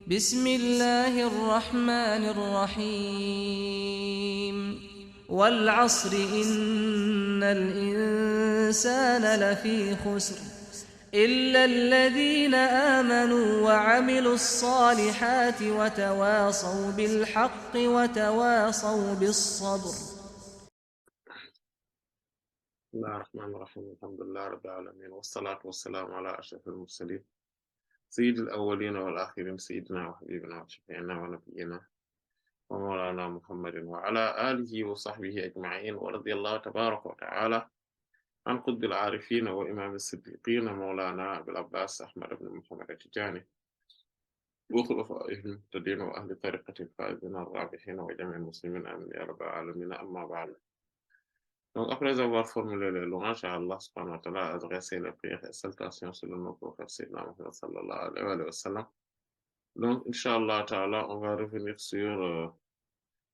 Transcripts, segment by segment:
بسم الله الرحمن الرحيم والعصر إن الإنسان لفي خسر إلا الذين آمنوا وعملوا الصالحات وتواصوا بالحق وتواصوا بالصبر. بسم الله الرحمن الرحيم الحمد لله رب العالمين والصلاة والسلام على أشرف المرسلين سيد الأولين والآخرين سيدنا وحبيبنا وشفيعنا ونبينا ومولانا محمد وعلى آله وصحبه أجمعين ورضي الله تبارك وتعالى عن قطب العارفين وإمام الصديقين مولانا أبي العباس أحمد بن محمد التجاني وخلفائه المهتدين وأهل طريقة الفائزين الرابحين وجميع المسلمين آمين يا رب العالمين أما بعد. Donc, après avoir formulé les louanges à Allah subhanahu wa ta'ala, adressé les prières et salutations sur le nom prophète Sayyidina Muhammad sallallahu alayhi wa sallam. Donc, Inch'Allah ta'ala, on va revenir sur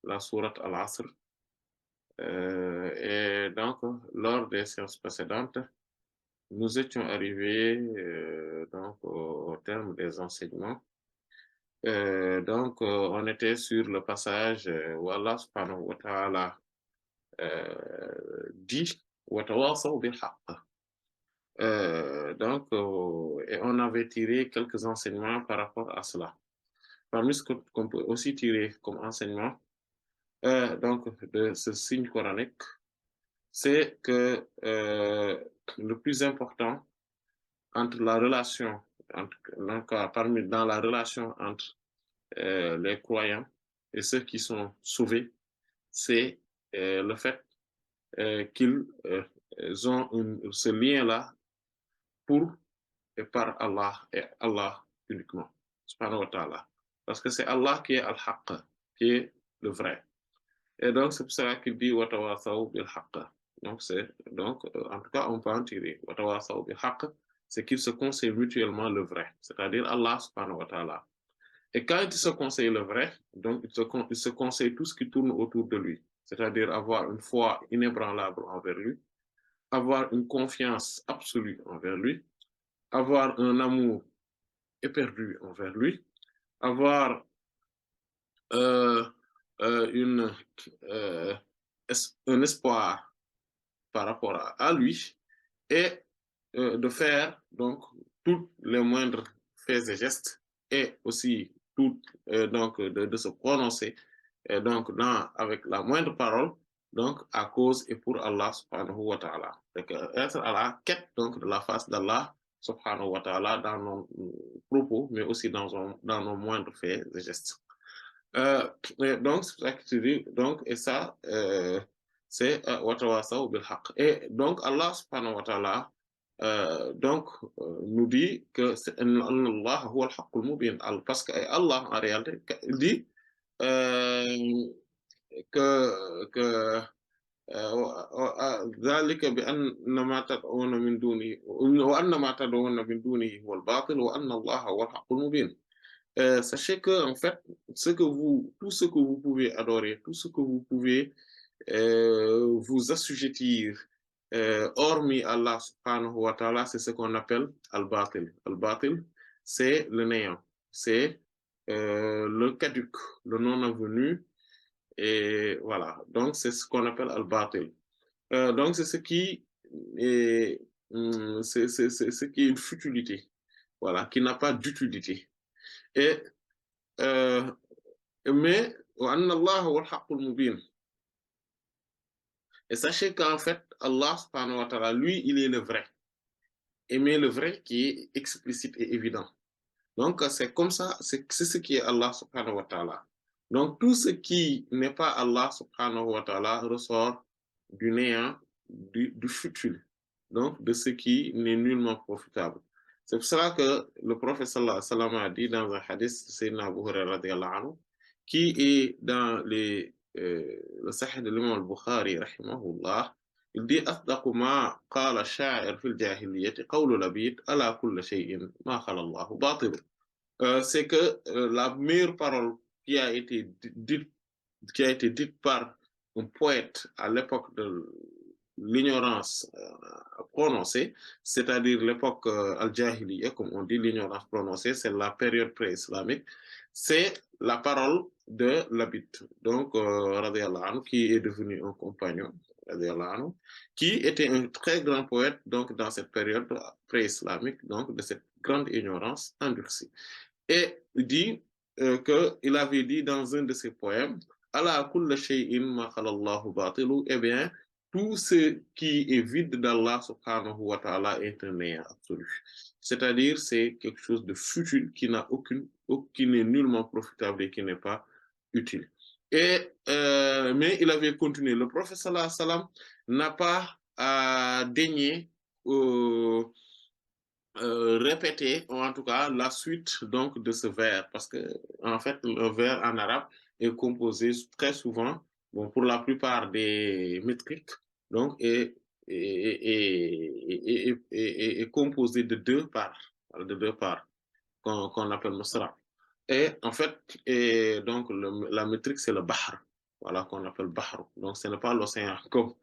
la sourate Al-Asr. Et donc, lors des séances précédentes, nous étions arrivés donc, au terme des enseignements. Donc, on était sur le passage où Allah subhanahu wa ta'ala dit وَتَوَاصَوْا بِالْحَقِّ. Donc, et on avait tiré quelques enseignements par rapport à cela. Parmi ce qu'on peut aussi tirer comme enseignement donc, de ce signe coranique, c'est que le plus important entre la relation, dans la relation entre les croyants et ceux qui sont sauvés, c'est le fait qu'ils ont ce lien-là pour et par Allah et Allah uniquement, subhanahu wa ta'ala. Parce que c'est Allah qui est al-haqq, qui est le vrai. Et donc, c'est pour cela qu'il dit watawasaw bil haqq. Donc, en tout cas, on peut en tirer. Watawasaw bil haqq, c'est qu'ils se conseillent mutuellement le vrai, c'est-à-dire Allah subhanahu wa ta'ala. Et quand ils se conseillent le vrai, donc ils se conseillent tout ce qui tourne autour de lui, c'est-à-dire avoir une foi inébranlable envers lui, avoir une confiance absolue envers lui, avoir un amour éperdu envers lui, avoir un espoir par rapport à lui et de faire donc tous les moindres faits et gestes et aussi donc de se prononcer donc avec la moindre parole donc à cause et pour Allah subhanahu wa ta'ala. Être à la quête donc de la face d'Allah subhanahu wa ta'ala dans nos propos mais aussi dans nos moindres faits et gestes. Donc, c'est ça que tu dis, donc, et ça, c'est watawasaw bil haqq. Et donc, Allah subhanahu wa ta'ala donc, nous dit que c'est Allah huwa al-haqqul mubin. Parce que Allah, en réalité, dit que ذلك بأن ما تدعون من دونه وأن ما تدعون من دونه هو الباطل وأن الله هو الحق المبين. Sachez que, en fait, tout ce que vous pouvez adorer, tout ce que vous pouvez vous assujettir, hormis Allah subhanahu wa ta'ala, c'est ce qu'on appelle al-batil. Al-batil, c'est le néant, c'est le caduc, le non-avenu, et voilà. Donc, c'est ce qu'on appelle al-batil. Donc, c'est ce qui est, c'est ce qui est une futilité, voilà, qui n'a pas d'utilité. Et mais et sachez qu'en fait Allah subhanahu wa ta'ala lui il est le vrai et mais le vrai qui est explicite et évident. Donc c'est comme ça, c'est ce qui est Allah subhanahu wa ta'ala. Donc tout ce qui n'est pas Allah subhanahu wa ta'ala ressort du néant, du futile, donc de ce qui n'est nullement profitable. C'est pour cela que le prophète sallallahu alayhi wa sallam a dit dans un hadith de Sayyidina Abu Hurairah radiyallahu anhu, qui est dans le Sahih de l'imam al-Bukhari rahimahullah, il dit أصدق ما قال الشاعر في الجاهلية قول لبيد ألا كل شيء ما خلا الله باطل. C'est que la meilleure parole qui a été dite par un poète à l'époque de l'ignorance prononcée, c'est-à-dire l'époque al-Jahiliya, comme on dit, l'ignorance prononcée, c'est la période pré-islamique. c'est la parole de l'Abid, donc radiyallahu anhu, qui est devenu un compagnon, radiyallahu anhu, qui était un très grand poète donc dans cette période pré-islamique, donc de cette grande ignorance endurcie. Et il dit qu'il avait dit dans un de ses poèmes, Ala kulla shay'in ma khalallahu batilu, eh bien, tout ce qui est vide d'Allah subhanahu wa ta'ala est un néant absolu. C'est-à-dire, c'est quelque chose de futile qui n'a qui n'est nullement profitable et qui n'est pas utile. Et, mais il avait continué. Le prophète sallallahu alayhi wa sallam n'a pas daigné répéter, ou en tout cas la suite donc de ce vers, parce que en fait le vers en arabe est composé très souvent, bon, pour la plupart des métriques, donc est composé de deux parts, qu'on appelle Masra. Et en fait, donc la métrique c'est le Bahr, voilà, qu'on appelle Bahr. Donc ce n'est pas l'océan comme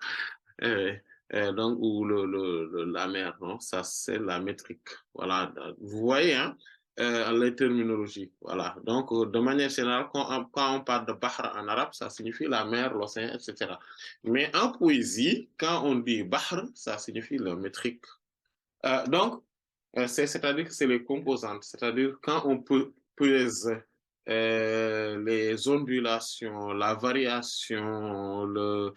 euh, donc, ou la mer, non, ça c'est la métrique. Voilà, vous voyez, hein, les terminologies. Voilà, donc de manière générale, quand on parle de Bahr en arabe, ça signifie la mer, l'océan, etc. Mais en poésie, quand on dit Bahr, ça signifie la métrique. Donc, c'est-à-dire que c'est les composantes, c'est-à-dire quand on pèse les ondulations, la variation, le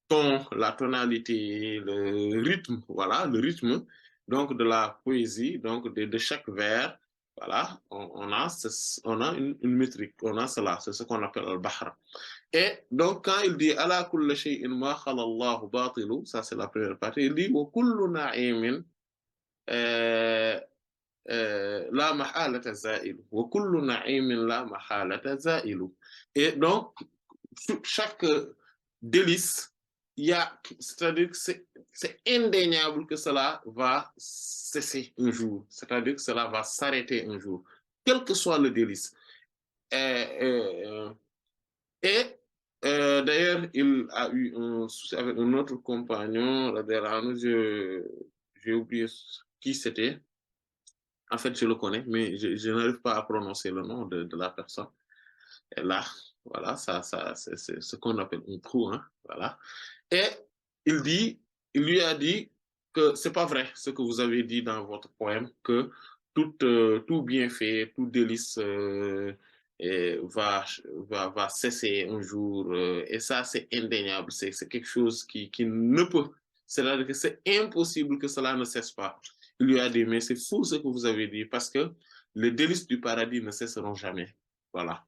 ton, la tonalité, le rythme, voilà, le rythme donc de la poésie, donc de chaque vers, voilà, on a une métrique, on a cela, c'est ce qu'on appelle le bahr. Et donc quand il dit ala kulli shay'in ma khala Allah batilu, ça c'est la première partie, il dit wa kullu na'imin la mahalata za'ilu, wa kullu na'imin la mahalata za'ilu. Et donc chaque délice, il y a, c'est-à-dire que c'est indéniable que cela va cesser un jour, c'est-à-dire que cela va s'arrêter un jour, quel que soit le délice. Et d'ailleurs, il a eu un souci avec un autre compagnon, j'ai oublié qui c'était. En fait, je le connais, mais je n'arrive pas à prononcer le nom de la personne. Et là, voilà, c'est ce qu'on appelle un trou, hein, voilà. Et il lui a dit que c'est pas vrai ce que vous avez dit dans votre poème, que tout bienfait, tout délice va cesser un jour. Et ça, c'est indéniable, c'est quelque chose qui ne peut, c'est-à-dire que c'est impossible que cela ne cesse pas. Il lui a dit, mais c'est fou ce que vous avez dit, parce que les délices du paradis ne cesseront jamais. Voilà.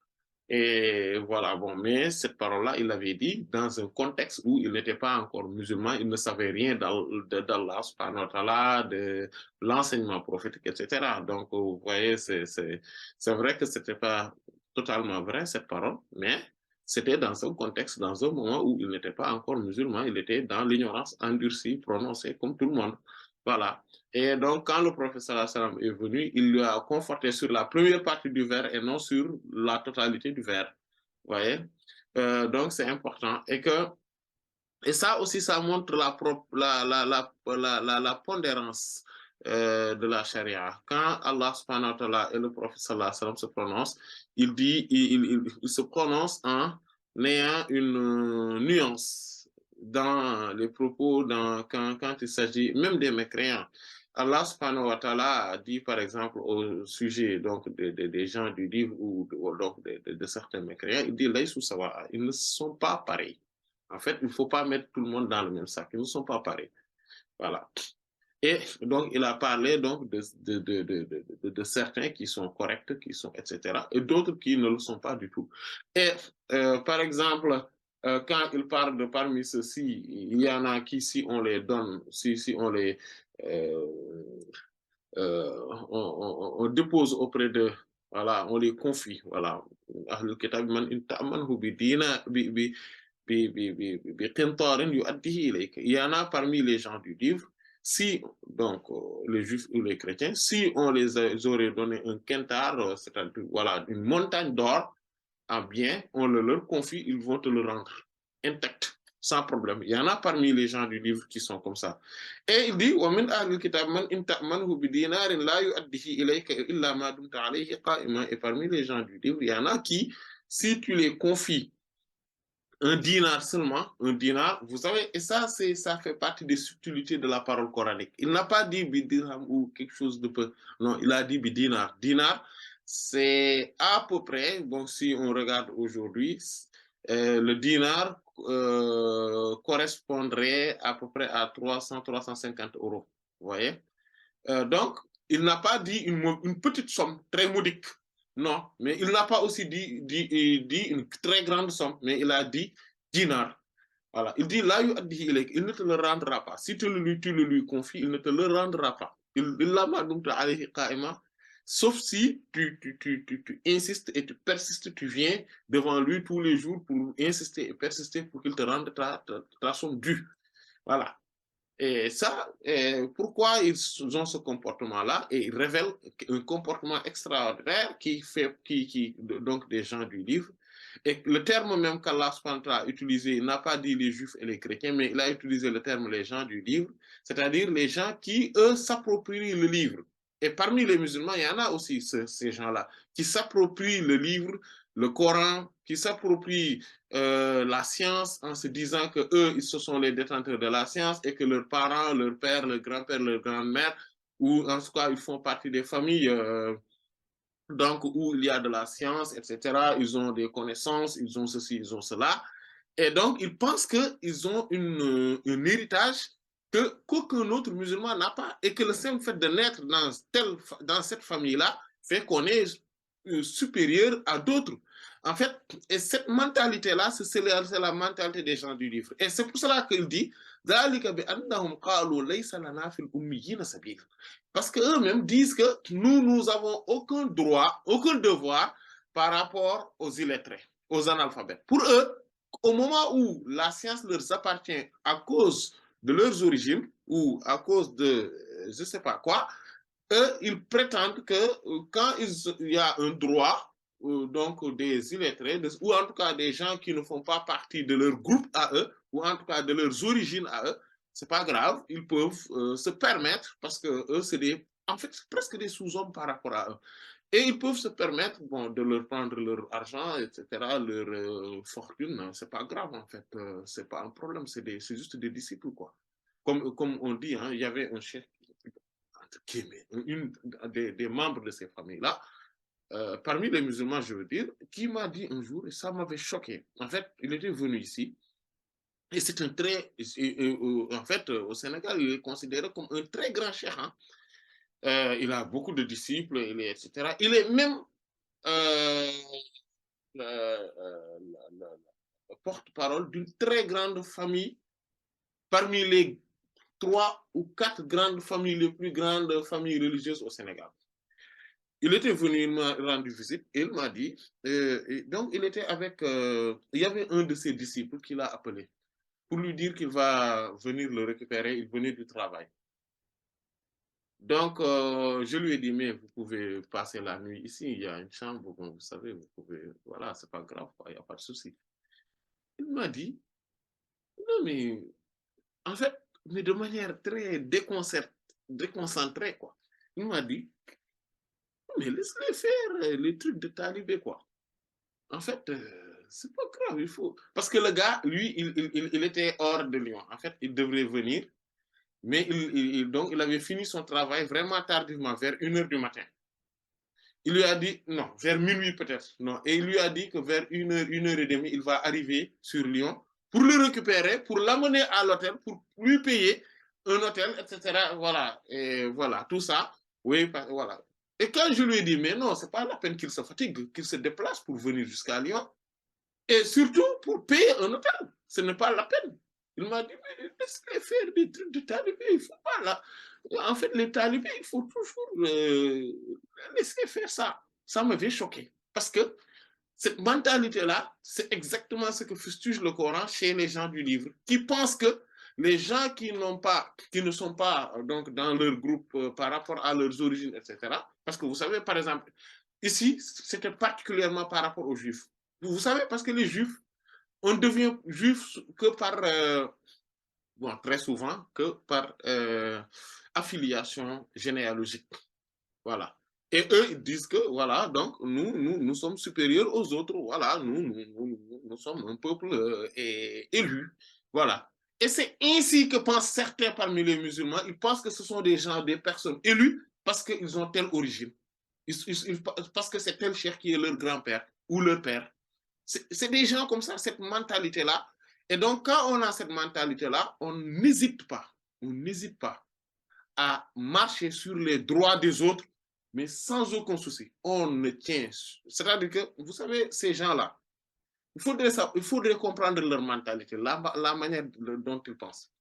Et voilà, bon, mais cette parole-là, il l'avait dit dans un contexte où il n'était pas encore musulman, il ne savait rien d'Allah, subhanahu wa ta'ala, de l'enseignement prophétique, etc. Donc, vous voyez, c'est vrai que c'était pas totalement vrai, cette parole, mais c'était dans un contexte, dans un moment où il n'était pas encore musulman, il était dans l'ignorance endurcie, prononcée comme tout le monde. Voilà. Et donc, quand le professeur est venu, il lui a conforté sur la première partie du vers et non sur la totalité du vers. Vous voyez? Donc, c'est important. Et ça aussi, ça montre la pondérance de la charia. Quand Allah subhanahu wa ta'ala et le prophète se prononcent, il se prononce en ayant une nuance dans les propos, quand il s'agit même des mécréants. Allah subhanahu wa ta'ala a dit, par exemple, au sujet donc, des gens du livre ou donc de certains mécréants, il dit, ils ne sont pas pareils. En fait, il ne faut pas mettre tout le monde dans le même sac. Ils ne sont pas pareils. Voilà. Et donc, il a parlé donc de certains qui sont corrects, qui sont, etc. Et d'autres qui ne le sont pas du tout. Et par exemple, quand il parle de parmi ceux-ci, il y en a qui, si on les donne, si on les on dépose auprès de, voilà, on les confie, voilà. Il y en a parmi les gens du livre, si, donc, les juifs ou les chrétiens, si on les aurait donné un quintar, c'est-à-dire, voilà, une montagne d'or, en bien, on le leur confie, ils vont te le rendre intact. sans problème. Il y en a parmi les gens du livre qui sont comme ça. Et il dit, وَمِنْ أَهْلِ الْكِتَابِ مَنْ إِنْ تَأْمَنْهُ بِدِينَارٍ لَا يُؤَدِّهِ إِلَيْكَ إِلَّا مَا دُمْتَ عَلَيْهِ قَائِمًا. Et parmi les gens du livre, il y en a qui, si tu les confies un dinar seulement, un dinar, vous savez, et ça, ça fait partie des subtilités de la parole coranique. Il n'a pas dit bidirham ou quelque chose de peu. Non, il a dit bidinar. Dinar, c'est à peu près, bon, si on regarde aujourd'hui, le dinar correspondrait à peu près à 300-350 euros. Vous voyez? Donc, il n'a pas dit une petite somme très modique. Non, mais il n'a pas aussi dit une très grande somme, mais il a dit dinar. Voilà. Il dit là, il ne te le rendra pas. Si tu le lui confies, il ne te le rendra pas. Sauf si tu insistes et tu persistes, tu viens devant lui tous les jours pour insister et persister pour qu'il te rende ta somme due. Voilà. Et ça, pourquoi ils ont ce comportement-là? Et ils révèlent un comportement extraordinaire donc des gens du livre. Et le terme même qu'Allah a utilisé, il n'a pas dit les juifs et les chrétiens, mais il a utilisé le terme les gens du livre, c'est-à-dire les gens qui, eux, s'approprient le livre. Et parmi les musulmans, il y en a aussi ces gens-là qui s'approprient le livre, le Coran, qui s'approprient la science en se disant que eux, ce sont les détenteurs de la science et que leurs parents, leur père, leur grand-père, leur grand-mère, ou en tout cas, ils font partie des familles donc où il y a de la science, etc. Ils ont des connaissances, ils ont ceci, ils ont cela. Et donc, ils pensent qu'ils ont un héritage qu'aucun autre musulman n'a pas et que le simple fait de naître dans cette famille-là fait qu'on est supérieur à d'autres. En fait, et cette mentalité-là, c'est la mentalité des gens du livre. Et c'est pour cela qu'il dit parce qu'eux-mêmes disent que nous n'avons aucun droit, aucun devoir par rapport aux illettrés, aux analphabètes. Pour eux, au moment où la science leur appartient à cause de leurs origines ou à cause de je ne sais pas quoi, eux, ils prétendent que quand il y a un droit, donc des illettrés, ou en tout cas des gens qui ne font pas partie de leur groupe à eux, ou en tout cas de leurs origines à eux, c'est pas grave, ils peuvent se permettre, parce que eux, c'est en fait, presque des sous-hommes par rapport à eux. Et ils peuvent se permettre bon, de leur prendre leur argent, etc., leur fortune. C'est pas grave, en fait. C'est pas un problème. C'est juste des disciples, quoi. Comme on dit, hein, il y avait un chef, une des membres de ces familles-là, parmi les musulmans, je veux dire, qui m'a dit un jour, et ça m'avait choqué. En fait, il était venu ici, et c'est un très... en fait, au Sénégal, il est considéré comme un très grand cheikh. Hein. Il a beaucoup de disciples, etc. Il est même la porte-parole d'une très grande famille, parmi les 3 ou 4 grandes familles, les plus grandes familles religieuses au Sénégal. Il était venu, il m'a rendu visite et il m'a dit, donc il était avec, il y avait un de ses disciples qui l'a appelé pour lui dire qu'il va venir le récupérer, il venait du travail. Donc, je lui ai dit, mais vous pouvez passer la nuit ici, il y a une chambre, bon, vous savez, vous pouvez, voilà, c'est pas grave, il n'y a pas de souci. Il m'a dit, non, mais en fait, mais de manière très déconcentrée, quoi. Il m'a dit, mais laisse-les faire les trucs de talibé, quoi. En fait, c'est pas grave, il faut. Parce que le gars, lui, il était hors de Lyon. En fait, il devrait venir, mais donc, il avait fini son travail vraiment tardivement, vers 1h du matin. Il lui a dit, non, vers minuit peut-être, non. Et il lui a dit que vers 1h, 1h30, il va arriver sur Lyon pour le récupérer, pour l'amener à l'hôtel, pour lui payer un hôtel, etc. Voilà, et voilà, tout ça. Oui, voilà. Et quand je lui ai dit, mais non, c'est pas la peine qu'il se fatigue, qu'il se déplace pour venir jusqu'à Lyon, et surtout pour payer un hôtel, ce n'est pas la peine. Il m'a dit, mais laisse-les faire des trucs de talibé, il ne faut pas là. En fait, les talibés, il faut toujours laisser faire ça. Ça m'avait choqué. Parce que cette mentalité-là, c'est exactement ce que fustige le Coran chez les gens du livre, qui pensent que les gens qui ne sont pas donc, dans leur groupe par rapport à leurs origines, etc. Parce que vous savez, par exemple, ici, c'était particulièrement par rapport aux Juifs. Vous savez, parce que les Juifs on devient juif que par, bon, très souvent, que par affiliation généalogique. Voilà. Et eux, ils disent que, voilà, donc, nous sommes supérieurs aux autres. Voilà, nous sommes un peuple élu. Voilà. Et c'est ainsi que pensent certains parmi les musulmans. Ils pensent que ce sont des gens, des personnes élues parce qu'ils ont telle origine. Parce que c'est tel cheikh qui est leur grand-père ou leur père. C'est des gens comme ça, cette mentalité-là. Et donc, quand on a cette mentalité-là, on n'hésite pas. On n'hésite pas à marcher sur les droits des autres, mais sans aucun souci. On ne tient. C'est-à-dire que, vous savez, ces gens-là, il faudrait comprendre leur mentalité, la manière dont ils pensent.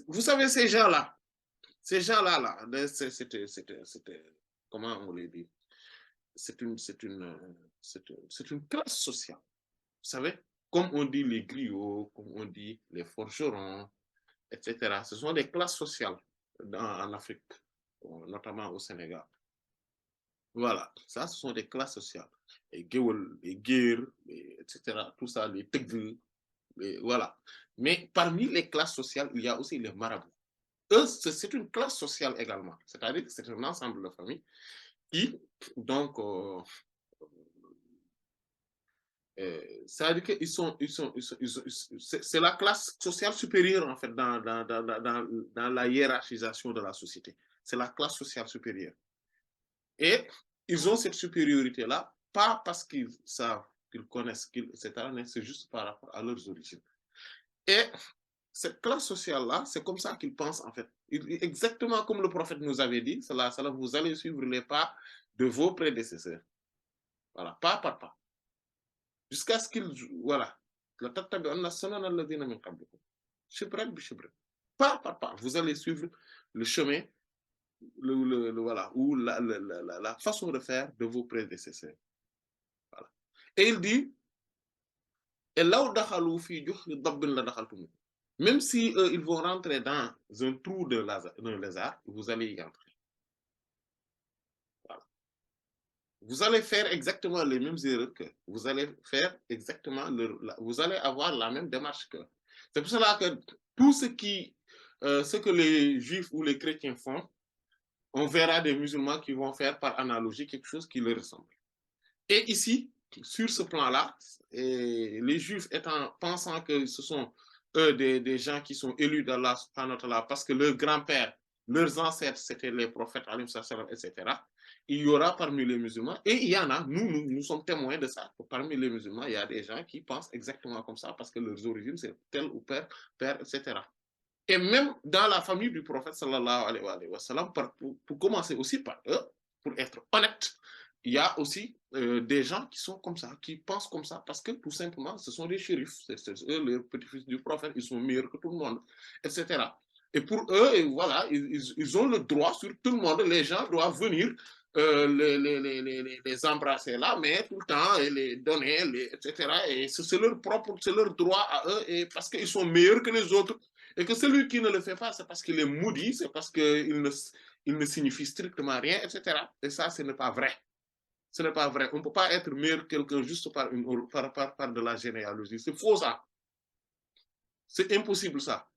Vous savez, ces gens-là, c'était, comment on les dit, c'est une classe sociale. Vous savez, comme on dit les griots, comme on dit les forgerons, etc. Ce sont des classes sociales en Afrique, notamment au Sénégal. Voilà, ça, ce sont des classes sociales. Les Géwel, les Guer, etc. Tout ça, les Tegve, voilà. Mais parmi les classes sociales, il y a aussi les marabouts. Eux, c'est une classe sociale également. C'est-à-dire que c'est un ensemble de familles qui, donc, c'est-à-dire qu'ils c'est la classe sociale supérieure, en fait, dans la hiérarchisation de la société. C'est la classe sociale supérieure. Et ils ont cette supériorité-là, pas parce qu'ils savent, qu'ils connaissent, etc., mais c'est juste par rapport à leurs origines. Et cette classe sociale-là, c'est comme ça qu'ils pensent, en fait. Exactement comme le prophète nous avait dit, cela, vous allez suivre les pas de vos prédécesseurs. Voilà, pas par pas. Jusqu'à ce qu'ils, voilà. Pas par pas. Vous allez suivre le chemin, voilà, ou la façon de faire de vos prédécesseurs. Voilà. Et il dit, et là où même si ils vont rentrer dans un trou d'un lézard, vous allez y entrer. Voilà. Vous allez faire exactement les mêmes erreurs que vous allez faire exactement vous allez avoir la même démarche que. C'est pour cela que tout ce que les juifs ou les chrétiens font, on verra des musulmans qui vont faire par analogie quelque chose qui leur ressemble. Et ici, sur ce plan-là, les juifs pensant que ce sont eux des gens qui sont élus d'Allah parce que leurs grands-pères, leurs ancêtres, c'était les prophètes, etc. Il y aura parmi les musulmans, et il y en a, nous sommes témoins de ça, parmi les musulmans, il y a des gens qui pensent exactement comme ça parce que leurs origines, c'est tel ou père, etc. Et même dans la famille du prophète, sallallahu alayhi wa sallam, pour commencer aussi par eux, pour être honnête, il y a aussi des gens qui sont comme ça, qui pensent comme ça, parce que tout simplement, ce sont des shérifs, c'est eux, les petits-fils du prophète, ils sont meilleurs que tout le monde, etc. Et pour eux, voilà, ils ont le droit sur tout le monde, les gens doivent venir les embrasser là, mais tout le temps, et les donner, etc. Et c'est leur droit à eux, et parce qu'ils sont meilleurs que les autres. Et que celui qui ne le fait pas, c'est parce qu'il est maudit, c'est parce qu'il ne signifie strictement rien, etc. Et ça, ce n'est pas vrai. Ce n'est pas vrai. On ne peut pas être meilleur que quelqu'un juste par de la généalogie. C'est faux, ça. C'est impossible, ça.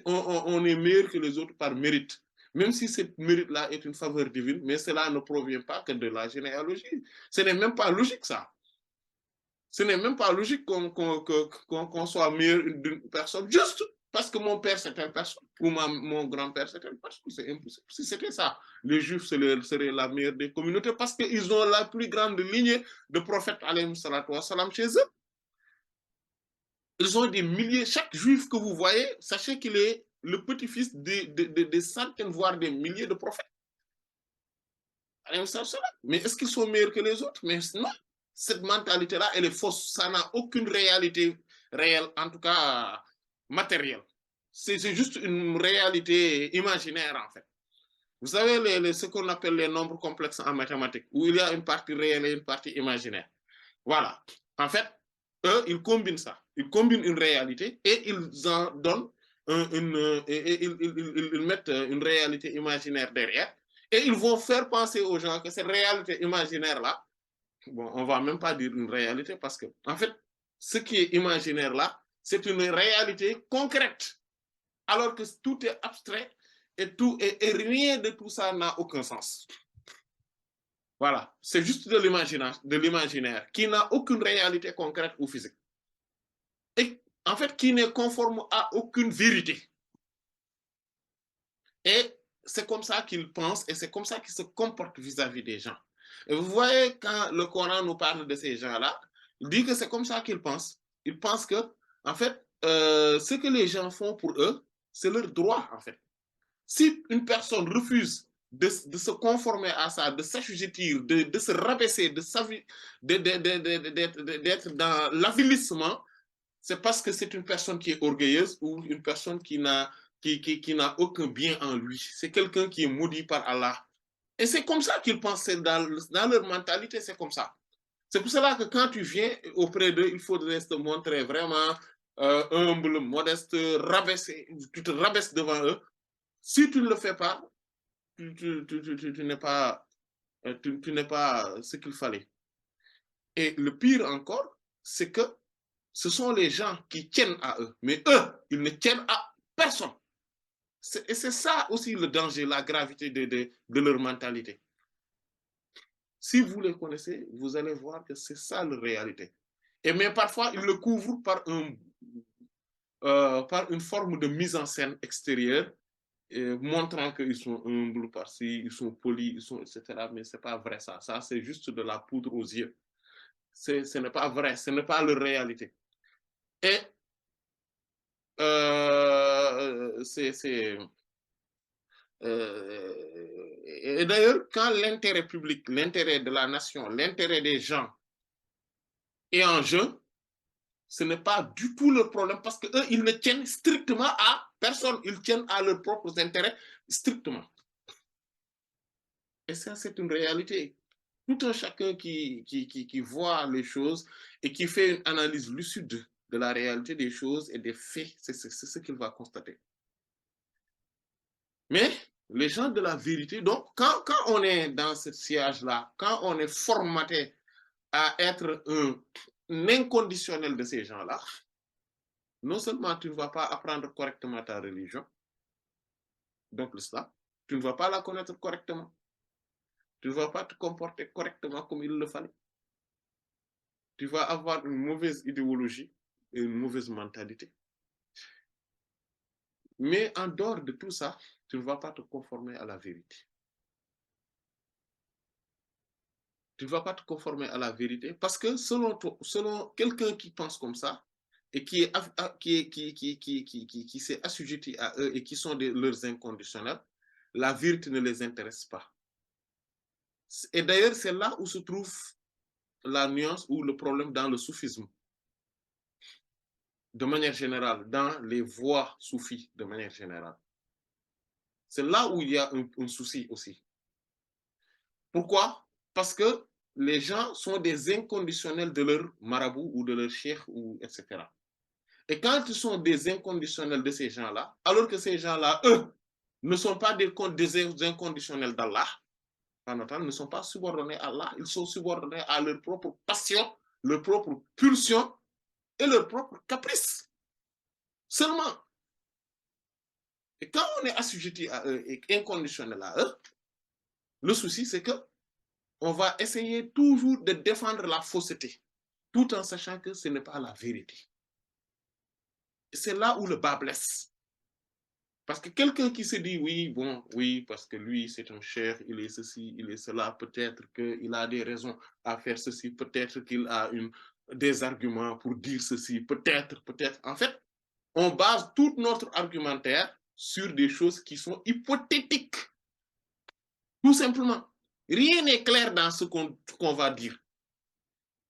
On est meilleur que les autres par mérite. Même si ce mérite-là est une faveur divine, mais cela ne provient pas que de la généalogie. Ce n'est même pas logique, ça. Ce n'est même pas logique qu'on soit meilleur d'une personne juste parce que mon père c'est telle personne ou mon grand-père c'est telle personne. C'est impossible. Si c'était ça, les juifs seraient la meilleure des communautés parce qu'ils ont la plus grande lignée de prophètes alayhi salatu wa salam chez eux. Ils ont des milliers, chaque juif que vous voyez, sachez qu'il est le petit-fils des centaines, voire des milliers de prophètes. Mais est-ce qu'ils sont meilleurs que les autres? Mais non. Cette mentalité-là, elle est fausse. Ça n'a aucune réalité réelle, en tout cas matérielle. C'est juste une réalité imaginaire, en fait. Vous savez, ce qu'on appelle les nombres complexes en mathématiques, où il y a une partie réelle et une partie imaginaire. Voilà. En fait, eux, ils combinent ça. Ils combinent une réalité et ils en donnent ils mettent une réalité imaginaire derrière. Et ils vont faire penser aux gens que cette réalité imaginaire-là, bon, on va même pas dire une réalité parce que, en fait, ce qui est imaginaire là, c'est une réalité concrète, alors que tout est abstrait et rien de tout ça n'a aucun sens. Voilà, c'est juste de l'imaginaire qui n'a aucune réalité concrète ou physique. Et en fait, qui n'est conforme à aucune vérité. Et c'est comme ça qu'il pense et c'est comme ça qu'il se comporte vis-à-vis des gens. Et vous voyez, quand le Coran nous parle de ces gens-là, il dit que c'est comme ça qu'ils pensent. Ils pensent que, en fait, ce que les gens font pour eux, c'est leur droit, en fait. Si une personne refuse de se conformer à ça, de s'assujettir, de se rabaisser, d'être dans l'avilissement, c'est parce que c'est une personne qui est orgueilleuse ou une personne qui n'a aucun bien en lui. C'est quelqu'un qui est maudit par Allah. Et c'est comme ça qu'ils pensent, dans leur mentalité, c'est comme ça. C'est pour cela que quand tu viens auprès d'eux, il faudrait te montrer vraiment humble, modeste, rabaissé. Tu te rabaisses devant eux. Si tu ne le fais pas, tu n'es pas, tu n'es pas ce qu'il fallait. Et le pire encore, c'est que ce sont les gens qui tiennent à eux. Mais eux, ils ne tiennent à personne. Et c'est ça aussi le danger, la gravité de leur mentalité. Si vous les connaissez, vous allez voir que c'est ça la réalité. Et mais parfois, ils le couvrent par une forme de mise en scène extérieure, montrant qu'ils sont humbles par-ci, ils sont polis, ils sont, etc. Mais ce n'est pas vrai ça. Ça, c'est juste de la poudre aux yeux. Ce n'est pas vrai, ce n'est pas leur réalité. Et et d'ailleurs, quand l'intérêt public, l'intérêt de la nation, l'intérêt des gens est en jeu, ce n'est pas du tout le problème parce qu'eux, ils ne tiennent strictement à personne. Ils tiennent à leurs propres intérêts strictement. Et ça, c'est une réalité. Tout un chacun qui voit les choses et qui fait une analyse lucide de la réalité des choses et des faits, c'est ce qu'il va constater. Mais les gens de la vérité, donc quand on est dans ce siège-là, quand on est formaté à être un inconditionnel de ces gens-là, non seulement tu ne vas pas apprendre correctement ta religion, donc l'islam, tu ne vas pas la connaître correctement. Tu ne vas pas te comporter correctement comme il le fallait. Tu vas avoir une mauvaise idéologie et une mauvaise mentalité. Mais en dehors de tout ça, tu ne vas pas te conformer à la vérité. Tu ne vas pas te conformer à la vérité parce que selon quelqu'un qui pense comme ça et qui s'est assujetti à eux et qui sont leurs inconditionnels, la vérité ne les intéresse pas. Et d'ailleurs, c'est là où se trouve la nuance ou le problème dans le soufisme. De manière générale, dans les voies soufis, de manière générale. C'est là où il y a un souci aussi. Pourquoi? Parce que les gens sont des inconditionnels de leur marabout ou de leur cheikh, ou etc. Et quand ils sont des inconditionnels de ces gens-là, alors que ces gens-là, eux, ne sont pas des inconditionnels d'Allah, ne sont pas subordonnés à Allah, ils sont subordonnés à leur propre passion, leur propre pulsion et leur propre caprice. Seulement. Et quand on est assujetti à eux et inconditionnel à eux, le souci, c'est que on va essayer toujours de défendre la fausseté, tout en sachant que ce n'est pas la vérité. C'est là où le bas blesse. Parce que quelqu'un qui se dit, oui, bon, oui, parce que lui, c'est un cher, il est ceci, il est cela, peut-être qu'il a des raisons à faire ceci, peut-être qu'il a des arguments pour dire ceci, peut-être. En fait, on base tout notre argumentaire sur des choses qui sont hypothétiques. Tout simplement. Rien n'est clair dans ce qu'on va dire.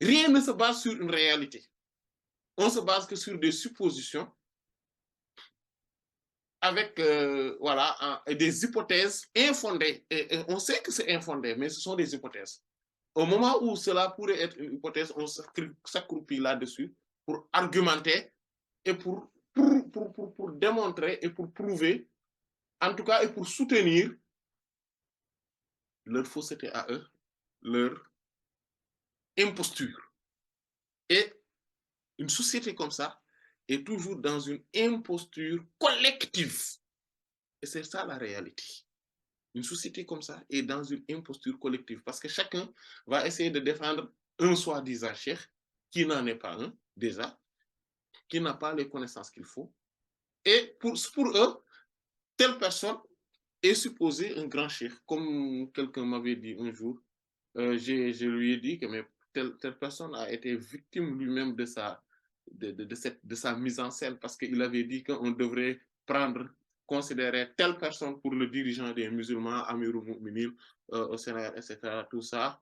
Rien ne se base sur une réalité. On se base que sur des suppositions avec voilà, des hypothèses infondées. Et on sait que c'est infondé, mais ce sont des hypothèses. Au moment où cela pourrait être une hypothèse, on s'accroupit là-dessus pour argumenter et pour démontrer et pour prouver, en tout cas, et pour soutenir leur fausseté à eux, leur imposture. Et Une société comme ça est toujours dans une imposture collective. Et c'est ça la réalité. Une société comme ça est dans une imposture collective parce que chacun va essayer de défendre un soi-disant cheikh qui n'en est pas un, déjà, qui n'a pas les connaissances qu'il faut. Et pour eux, telle personne est supposée un grand cheikh. Comme quelqu'un m'avait dit un jour, je lui ai dit que mais telle personne a été victime lui-même de sa mise en scène parce qu'il avait dit qu'on devrait considérer telle personne pour le dirigeant des musulmans, Amirul Mu'minin, au Sénégal, etc., tout ça.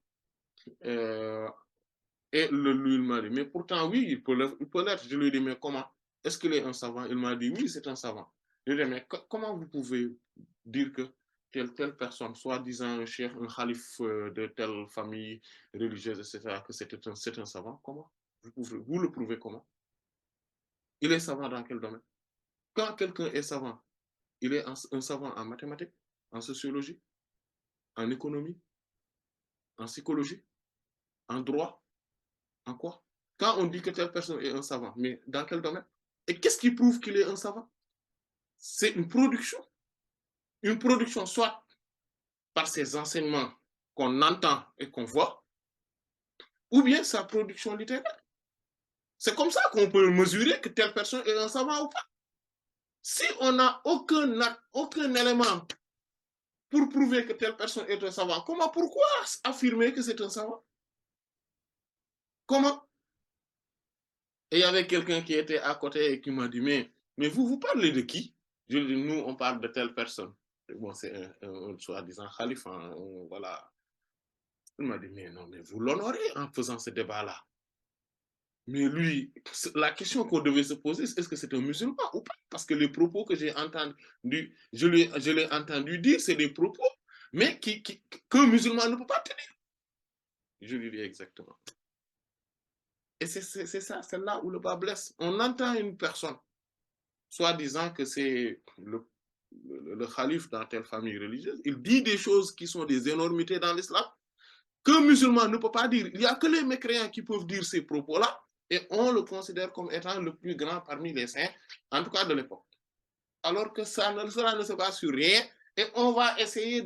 Et lui, il m'a dit, mais pourtant, oui, il peut l'être. Je lui ai dit, mais comment? Est-ce qu'il est un savant? Il m'a dit, oui, c'est un savant. Je lui ai dit, mais comment vous pouvez dire que telle personne, soi-disant un cheikh, un calife de telle famille religieuse, etc., que c'est un savant? Comment? Vous le prouvez comment? Il est savant dans quel domaine? Quand quelqu'un est savant, il est un savant en mathématiques, en sociologie, en économie, en psychologie, en droit, en quoi? Quand on dit que telle personne est un savant, mais dans quel domaine? Et qu'est-ce qui prouve qu'il est un savant? C'est une production. Une production soit par ses enseignements qu'on entend et qu'on voit, ou bien sa production littéraire. C'est comme ça qu'on peut mesurer que telle personne est un savant ou pas. Si on n'a aucun élément pour prouver que telle personne est un savant, pourquoi affirmer que c'est un savant? Comment? Et il y avait quelqu'un qui était à côté et qui m'a dit, mais vous parlez de qui? Je lui ai dit, nous, on parle de telle personne. Bon, c'est un soi-disant khalife, voilà. Il m'a dit, mais non, mais vous l'honorez en faisant ce débat-là. Mais lui, la question qu'on devait se poser, est-ce que c'est un musulman ou pas? Parce que les propos que j'ai entendus, je l'ai entendu dire, c'est des propos, mais qu'un musulman ne peut pas tenir. Je lui dis exactement. Et c'est ça, c'est là où le bas blesse. On entend une personne, soit disant que c'est le calife dans telle famille religieuse, il dit des choses qui sont des énormités dans l'islam, qu'un musulman ne peut pas dire. Il n'y a que les mécréants qui peuvent dire ces propos-là, et on le considère comme étant le plus grand parmi les saints, en tout cas de l'époque. Alors que cela ne se base sur rien, et on va essayer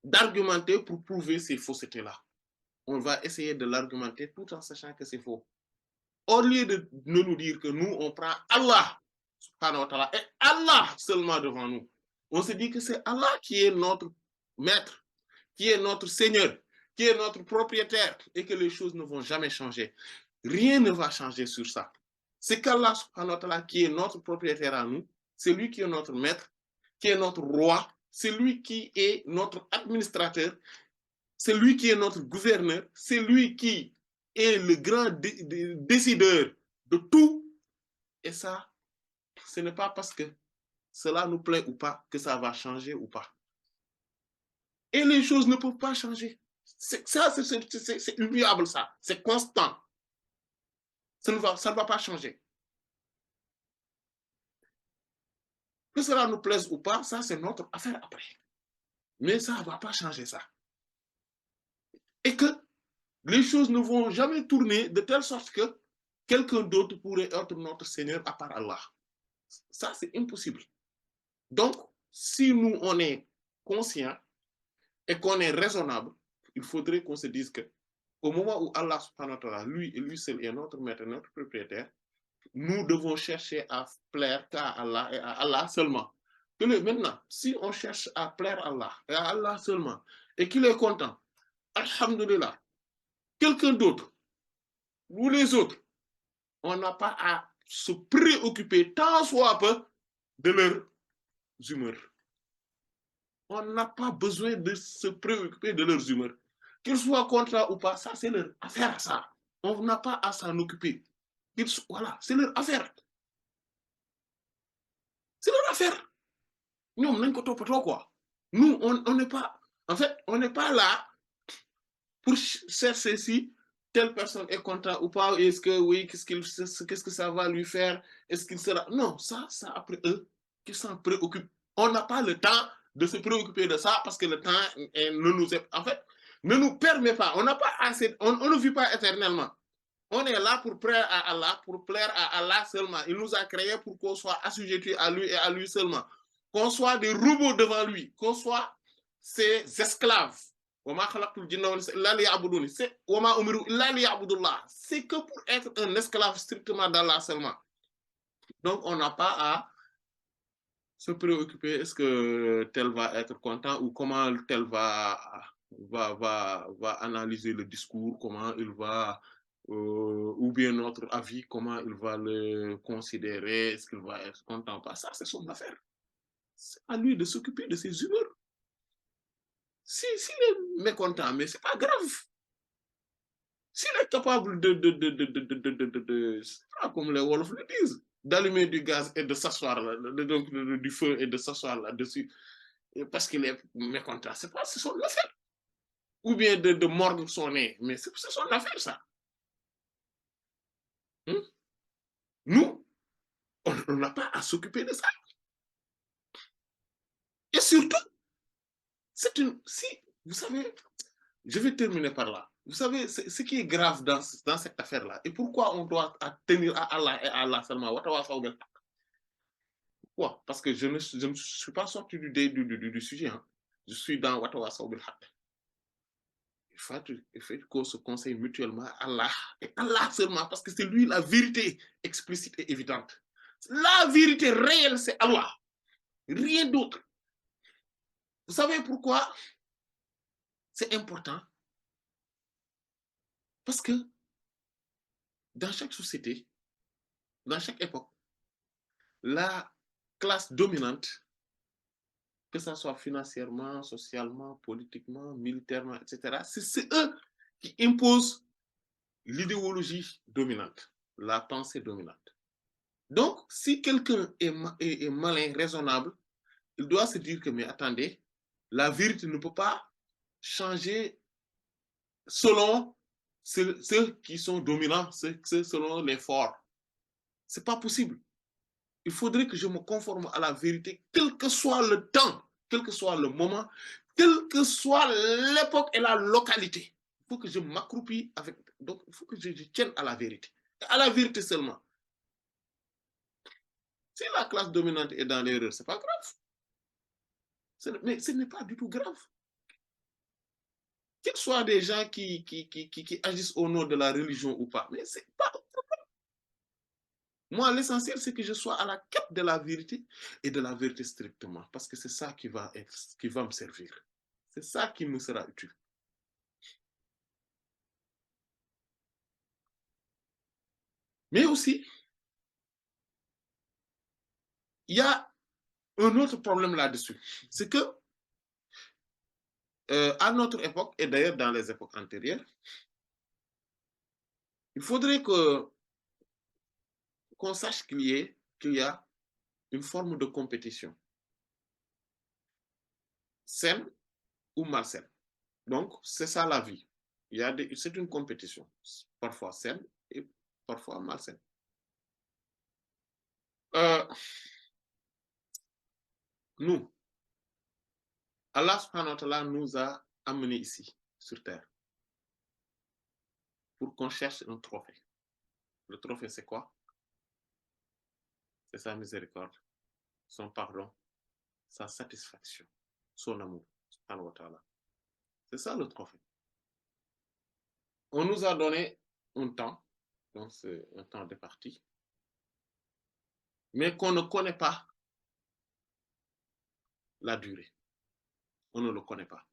d'argumenter pour prouver ces faussetés-là. On va essayer de l'argumenter tout en sachant que c'est faux. Au lieu de nous dire que nous, on prend Allah, subhanahu wa ta'ala, et Allah seulement devant nous. On se dit que c'est Allah qui est notre maître, qui est notre Seigneur, qui est notre propriétaire, et que les choses ne vont jamais changer. Rien ne va changer sur ça. C'est qu'Allah, subhanahu wa ta'ala, qui est notre propriétaire à nous, c'est lui qui est notre maître, qui est notre roi, c'est lui qui est notre administrateur, c'est lui qui est notre gouverneur, c'est lui qui est le grand décideur de tout. Et ça, ce n'est pas parce que cela nous plaît ou pas que ça va changer ou pas. Et les choses ne peuvent pas changer. C'est immuable, ça. C'est constant. Ça ne va pas changer. Que cela nous plaise ou pas, ça, c'est notre affaire après. Mais ça ne va pas changer ça. Et que les choses ne vont jamais tourner de telle sorte que quelqu'un d'autre pourrait être notre Seigneur à part Allah. Ça, c'est impossible. Donc, si nous, on est conscient et qu'on est raisonnable, il faudrait qu'on se dise que au moment où Allah, subhanahu wa ta'ala, lui et lui seul est notre maître, notre propriétaire, nous devons chercher à plaire qu'à Allah et à Allah seulement. Maintenant, si on cherche à plaire à Allah et à Allah seulement, et qu'il est content, alhamdulillah, quelqu'un d'autre, ou les autres, on n'a pas à se préoccuper tant soit peu de leur humeur. On n'a pas besoin de se préoccuper de leurs humeurs. Qu'ils soient contrats ou pas, ça c'est leur affaire, ça. On n'a pas à s'en occuper. Voilà, c'est leur affaire. C'est leur affaire. Nous, on n'est pas quoi. Nous, on n'est pas... En fait, on n'est pas là pour chercher si telle personne est contente ou pas. Est-ce que, oui, qu'est-ce que ça va lui faire? Est-ce qu'il sera... Non, ça après eux, qu'ils s'en préoccupent. On n'a pas le temps de se préoccuper de ça parce que le temps ne nous est... En fait, ne nous permet pas, on n'a pas assez, on ne vit pas éternellement. On est là pour plaire à Allah seulement. Il nous a créés pour qu'on soit assujettis à lui et à lui seulement. Qu'on soit des robots devant lui, qu'on soit ses esclaves. C'est que pour être un esclave strictement d'Allah seulement. Donc, on n'a pas à se préoccuper, est-ce que tel va être content ou comment tel va analyser le discours, comment il va, ou bien notre avis, comment il va le considérer, est-ce qu'il va être content ou pas. Ça, c'est son affaire. C'est à lui de s'occuper de ses humeurs. S'il est mécontent, mais c'est pas grave. S'il est capable c'est pas comme les Wolofs le disent, d'allumer du gaz et de s'asseoir, donc du feu et de s'asseoir là-dessus, parce qu'il est mécontent, c'est son affaire. Ou bien de mordre son nez, mais c'est son affaire, ça. Nous, on n'a pas à s'occuper de ça. Et surtout, si, vous savez, je vais terminer par là. Vous savez, ce qui est grave dans cette affaire-là, et pourquoi on doit tenir à Allah et à Allah seulement. Pourquoi? Parce que je ne suis pas sorti du sujet. Hein. Je suis dans Watawa Saubil Haq. Il faut qu'on se conseille mutuellement à Allah et Allah seulement, parce que c'est lui la vérité explicite et évidente. La vérité réelle, c'est Allah. Rien d'autre. Vous savez pourquoi c'est important? Parce que dans chaque société, dans chaque époque, la classe dominante, que ce soit financièrement, socialement, politiquement, militairement, etc., c'est eux qui imposent l'idéologie dominante, la pensée dominante. Donc, si quelqu'un est malin, raisonnable, il doit se dire que, mais attendez, la vérité ne peut pas changer selon ceux qui sont dominants, selon les forts. C'est pas possible. Il faudrait que je me conforme à la vérité, quel que soit le temps, quel que soit le moment, quelle que soit l'époque et la localité. Il faut que je m'accroupisse avec. Donc, il faut que je tienne à la vérité. À la vérité seulement. Si la classe dominante est dans l'erreur, c'est pas grave. Mais ce n'est pas du tout grave. Qu'ils soient des gens qui agissent au nom de la religion ou pas, mais c'est pas. Moi, l'essentiel, c'est que je sois à la quête de la vérité et de la vérité strictement, parce que c'est ça qui va me servir. C'est ça qui me sera utile. Mais aussi, il y a un autre problème là-dessus. C'est que, à notre époque, et d'ailleurs dans les époques antérieures, il faudrait qu'on sache qu'il y a une forme de compétition, saine ou malsaine. Donc, c'est ça la vie. C'est une compétition, parfois saine et parfois malsaine. Nous, Allah subhanahu wa ta'ala nous a amenés ici, sur terre, pour qu'on cherche un trophée. Le trophée, c'est quoi? C'est sa miséricorde, son pardon, sa satisfaction, son amour, subhanahu wa ta'ala. C'est ça le trophée. On nous a donné un temps, donc c'est un temps de partie, mais qu'on ne connaît pas la durée. On ne le connaît pas.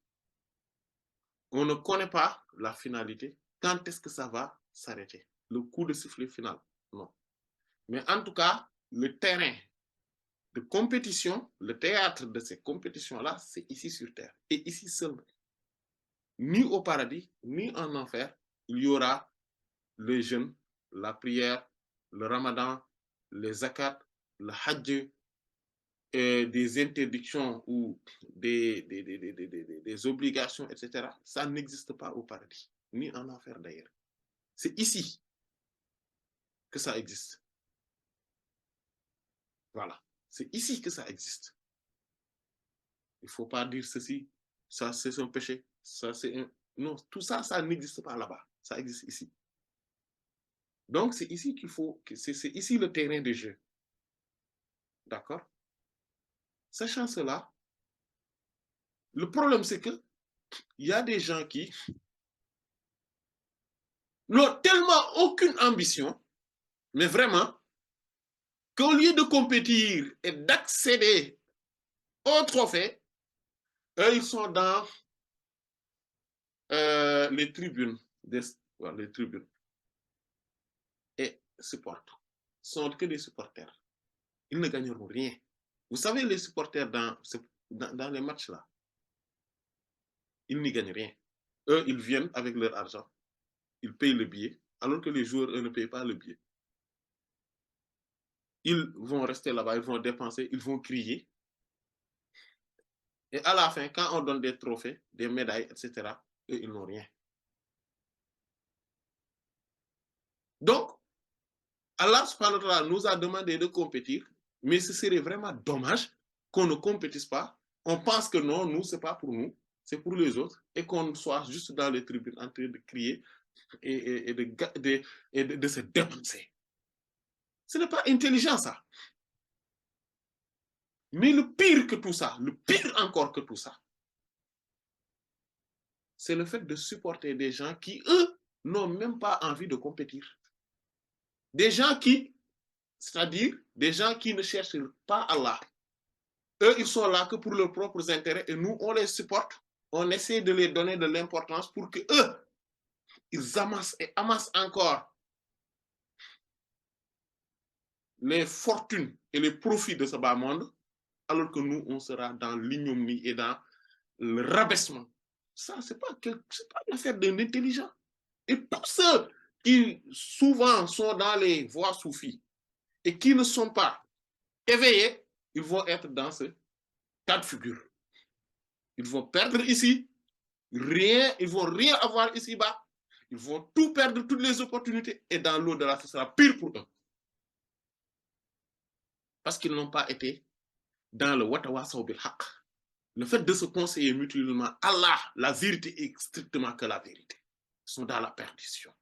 On ne connaît pas la finalité. Quand est-ce que ça va s'arrêter? Le coup de sifflet final? Non. Mais en tout cas, le terrain de compétition, le théâtre de ces compétitions-là, c'est ici sur Terre. Et ici seulement. Ni au paradis, ni en enfer, il y aura le jeûne, la prière, le ramadan, les zakats, le hajj, des interdictions ou des obligations, etc. Ça n'existe pas au paradis, ni en enfer d'ailleurs. C'est ici que ça existe. Voilà. C'est ici que ça existe. Il ne faut pas dire ceci, ça c'est un péché, ça c'est Non, tout ça, ça n'existe pas là-bas. Ça existe ici. Donc, c'est ici qu'il faut, c'est ici le terrain de jeu. D'accord? Sachant cela, le problème, c'est que il y a des gens qui n'ont tellement aucune ambition, mais vraiment, qu'au lieu de compétir et d'accéder au trophée, eux, ils sont dans les tribunes, les tribunes, et supportent. Ce sont que des supporters. Ils ne gagneront rien. Vous savez, les supporters dans les matchs là, ils n'y gagnent rien. Eux, ils viennent avec leur argent, ils payent le billet, alors que les joueurs, eux, ne payent pas le billet. Ils vont rester là-bas, ils vont dépenser, ils vont crier. Et à la fin, quand on donne des trophées, des médailles, etc., eux, ils n'ont rien. Donc, Allah subhanahu wa ta'ala nous a demandé de compétir, mais ce serait vraiment dommage qu'on ne compétisse pas. On pense que non, nous, c'est pas pour nous, c'est pour les autres, et qu'on soit juste dans les tribunes en train de crier et de se dépenser. Ce n'est pas intelligent, ça. Mais le pire que tout ça, le pire encore que tout ça, c'est le fait de supporter des gens qui, eux, n'ont même pas envie de compétir. Des gens qui, c'est-à-dire des gens qui ne cherchent pas Allah. Eux, ils sont là que pour leurs propres intérêts et nous, on les supporte. On essaie de les donner de l'importance pour que eux, ils amassent et amassent encore les fortunes et les profits de ce bas monde, alors que nous, on sera dans l'ignominie et dans le rabaissement. Ça, c'est pas l'affaire d'un intelligent. Et tous ceux qui souvent sont dans les voies soufis et qui ne sont pas éveillés, ils vont être dans ce cas de figure. Ils vont perdre ici, rien, ils vont rien avoir ici-bas. Ils vont tout perdre, toutes les opportunités, et dans l'au-delà, ce sera pire pour eux. Parce qu'ils n'ont pas été dans le watawasaw bil haq. Le fait de se conseiller mutuellement, Allah, la vérité est strictement que la vérité. Ils sont dans la perdition.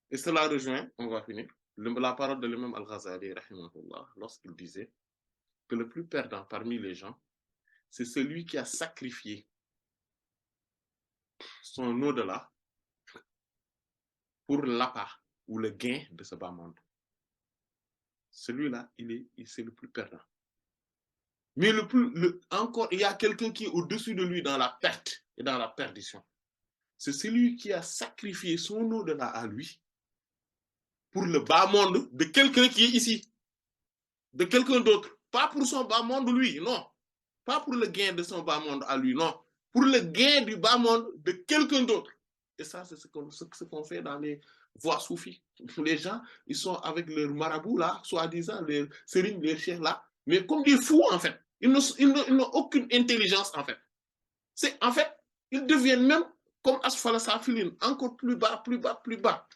Et cela rejoint, on va finir, la parole de l'imam Al-Ghazali, lorsqu'il disait que le plus perdant parmi les gens, c'est celui qui a sacrifié son au-delà pour l'appât ou le gain de ce bas monde. Celui-là, c'est le plus perdant. Mais encore, il y a quelqu'un qui est au-dessus de lui dans la perte et dans la perdition. C'est celui qui a sacrifié son au-delà à lui pour le bas monde de quelqu'un qui est ici, de quelqu'un d'autre. Pas pour son bas monde, lui, non. Pas pour le gain de son bas monde à lui, non. Pour le gain du bas monde de quelqu'un d'autre. Et ça, c'est ce qu'on fait dans les voies soufis. Les gens, ils sont avec leurs marabouts là, soi-disant, les sérines, les chefs là, mais comme des fous en fait. Ils n'ont aucune intelligence en fait. En fait, ils deviennent même comme Asfala Safilin, encore plus bas, plus bas, plus bas.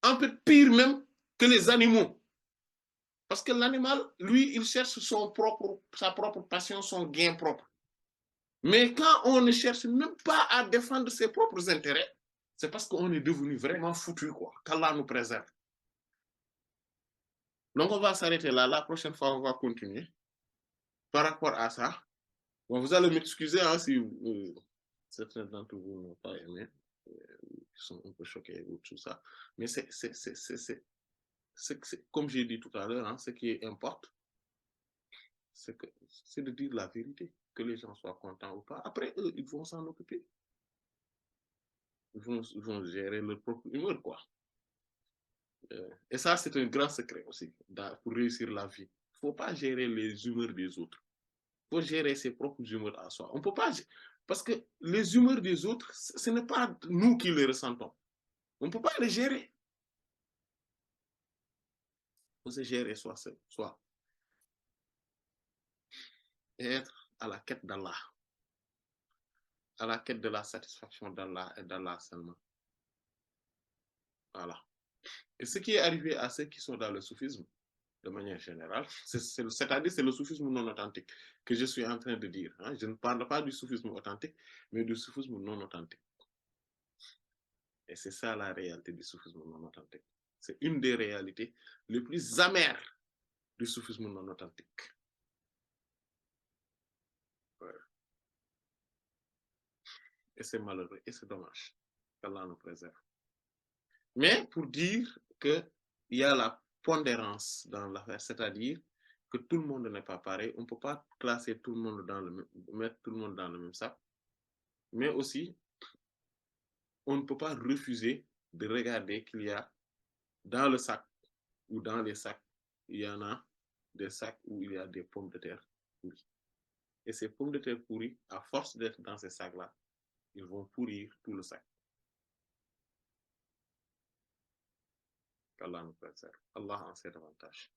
Un peu pire même que les animaux. Parce que l'animal, lui, il cherche sa propre passion, son gain propre. Mais quand on ne cherche même pas à défendre ses propres intérêts, c'est parce qu'on est devenu vraiment foutu, quoi. Qu'Allah nous préserve. Donc, on va s'arrêter là. La prochaine fois, on va continuer. Par rapport à ça, bon, vous allez m'excuser hein, si certains d'entre vous n'ont pas aimé, qui sont un peu choqués ou tout ça. Mais comme j'ai dit tout à l'heure, hein, ce qui importe, c'est de dire la vérité, que les gens soient contents ou pas. Après, eux, ils vont s'en occuper. Ils vont gérer leur propre humeur, quoi. Et ça, c'est un grand secret aussi pour réussir la vie. Il ne faut pas gérer les humeurs des autres. Il faut gérer ses propres humeurs à soi. On ne peut pas, parce que les humeurs des autres, ce n'est pas nous qui les ressentons. On ne peut pas les gérer. Il faut se gérer soi, et être à la quête d'Allah, à la quête de la satisfaction d'Allah et d'Allah seulement. Voilà. Et ce qui est arrivé à ceux qui sont dans le soufisme, de manière générale, c'est-à-dire c'est le soufisme non authentique que je suis en train de dire. Hein. Je ne parle pas du soufisme authentique, mais du soufisme non authentique. Et c'est ça la réalité du soufisme non authentique. C'est une des réalités les plus amères du soufisme non authentique. Ouais. Et c'est malheureux, et c'est dommage qu'Allah nous préserve. Mais pour dire qu'il y a la pondérance dans l'affaire, c'est-à-dire que tout le monde n'est pas pareil, on ne peut pas classer tout le monde mettre tout le monde dans le même sac, mais aussi, on ne peut pas refuser de regarder qu'il y a dans le sac ou dans les sacs, il y en a des sacs où il y a des pommes de terre pourries. Et ces pommes de terre pourries, à force d'être dans ces sacs-là, ils vont pourrir tout le sac. Allah nous préserve. Allah en sait davantage.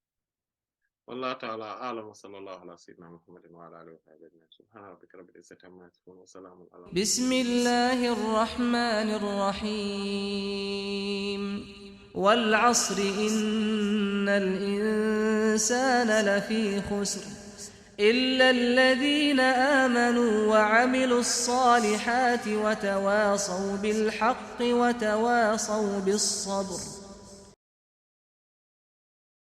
والله تعالى أعلم وصلى الله على سيدنا محمد وعلى آله وصحبه أجمعين سبحان ربك رب العزة عما يصفون وسلام على بسم الله الرحمن الرحيم والعصر إن الإنسان لفي خسر إلا الذين آمنوا وعملوا الصالحات وتواصوا بالحق وتواصوا بالصبر